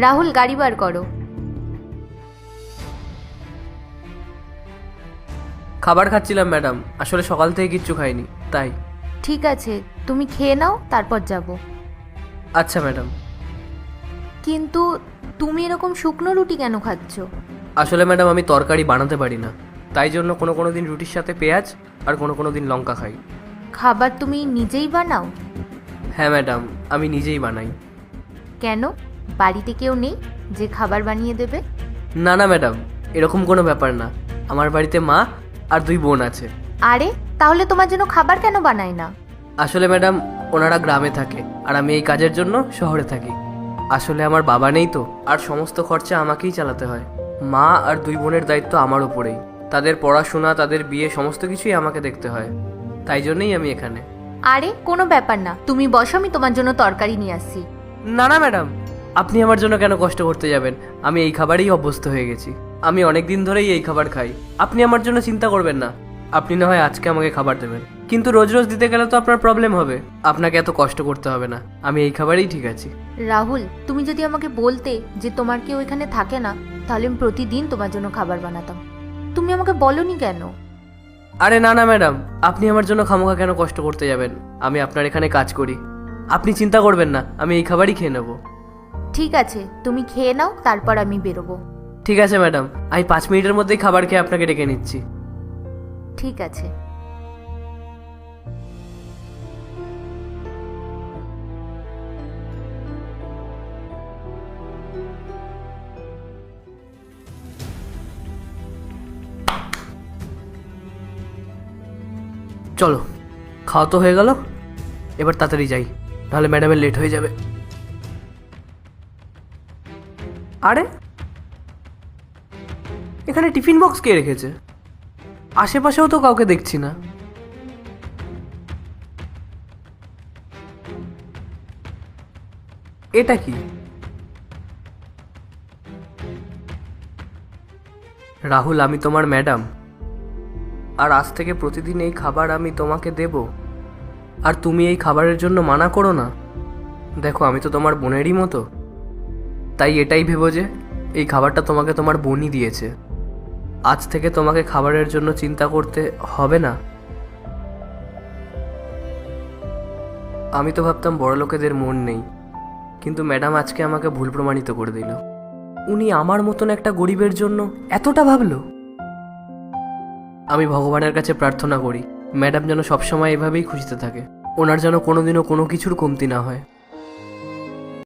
রাহুল, গাড়ি বার করো। খাবার খাচ্ছিলাম ম্যাডাম, আসলে সকাল থেকে কিচ্ছু খাইনি তাই। ঠিক আছে, তুমি খেয়ে নাও, তারপর যাব। আচ্ছা ম্যাডাম। কিন্তু তুমি এরকম শুকনো রুটি কেন খাচ্ছ? আসলে ম্যাডাম আমি তরকারি বানাতে পারি না, তাই জন্য কোনো কোনো দিন রুটির সাথে পেঁয়াজ আর কোনো কোনো দিন লঙ্কা খাই। খাবার তুমি নিজেই বানাও? হ্যাঁ ম্যাডাম, আমি নিজেই বানাই। কেন, বাড়িতে কেউ নেই যে খাবার বানিয়ে দেবে? না না ম্যাডাম, এরকম কোনো ব্যাপার না। আমার বাড়িতে মা আর 2 বোন আছে। আরে, তাহলে তোমার জন্য খাবার কেন বানায় না? আসলে ম্যাডাম ওনারা গ্রামে থাকে আর আমি এই কাজের জন্য শহরে থাকি। আসলে আমার বাবা নেই তো, আর সমস্ত খরচা আমাকেই চালাতে হয়। মা আর 2 বোনের দায়িত্ব আমার উপরেই। তাদের পড়াশোনা, তাদের বিয়ে, সমস্ত কিছুই আমাকে দেখতে হয়। তাই জন্যই আমি এখানে। আরে কোনো ব্যাপার না, তুমি বসো, আমি তোমার জন্য তরকারি নিয়ে আসছি। না না ম্যাডাম, আপনি আমার জন্য কেন কষ্ট করতে যাবেন? আমি এই খাবারেই অভ্যস্ত হয়ে গেছি। আমি অনেক দিন ধরেই এই খাবার খাই। আপনি আমার জন্য চিন্তা করবেন না। আপনি না হয় আজকে আমাকে খাবার দেবেন, কিন্তু রোজ রোজ দিতে গেলে তো আপনার প্রবলেম হবে। আপনাকে এত কষ্ট করতে হবে না, আমি এই খাবারেই ঠিক আছি। রাহুল, তুমি যদি আমাকে বলতে যে তোমার কেউ এখানে থাকে না, তাহলে আমি প্রতিদিন তোমার জন্য খাবার বানাতাম। তুমি আমাকে বলোনি কেন? আরে না না ম্যাডাম, আপনি আমার জন্য খামোখা কেন কষ্ট করতে যাবেন? আমি আপনার এখানে কাজ করি। আপনি চিন্তা করবেন না, আমি এই খাবারই খেয়ে নেব। ঠিক আছে, তুমি খেয়ে নাও, তারপর আমি বেরোবো। ঠিক আছে ম্যাডাম, আমি 5 মিনিটের মধ্যেই খাবার খেয়ে আপনাকে ডেকে নিচ্ছি। ঠিক আছে। চলো, খাওয়া তো হয়ে গেল, এবার তাড়াতাড়ি যাই, নাহলে ম্যাডামের লেট হয়ে যাবে। আরে, এখানে টিফিন বক্স কে রেখেছে? আশেপাশেও তো কাউকে দেখছি না। এটা কি? রাহুল, আমি তোমার ম্যাডাম, আর আজ থেকে প্রতিদিন এই খাবার আমি তোমাকে দেব, আর তুমি এই খাবারের জন্য মানা করো না। দেখো, আমি তো তোমার বোনেরই মতো, তাই এটাই ভেবো যে এই খাবারটা তোমাকে তোমার বোনই দিয়েছে। আজ থেকে তোমাকে খাবারের জন্য চিন্তা করতে হবে না। আমি তো ভাবতাম বড় লোকেদের মন নেই, কিন্তু ম্যাডাম আজকে আমাকে ভুল প্রমাণিত করে দিল। উনি আমার মতন একটা গরিবের জন্য এতটা ভাবলো। আমি ভগবানের কাছে প্রার্থনা করি ম্যাডাম যেন সবসময় এভাবেই খুশিতে থাকে, ওনার যেন কোনোদিনও কোনো কিছুর কমতি না হয়।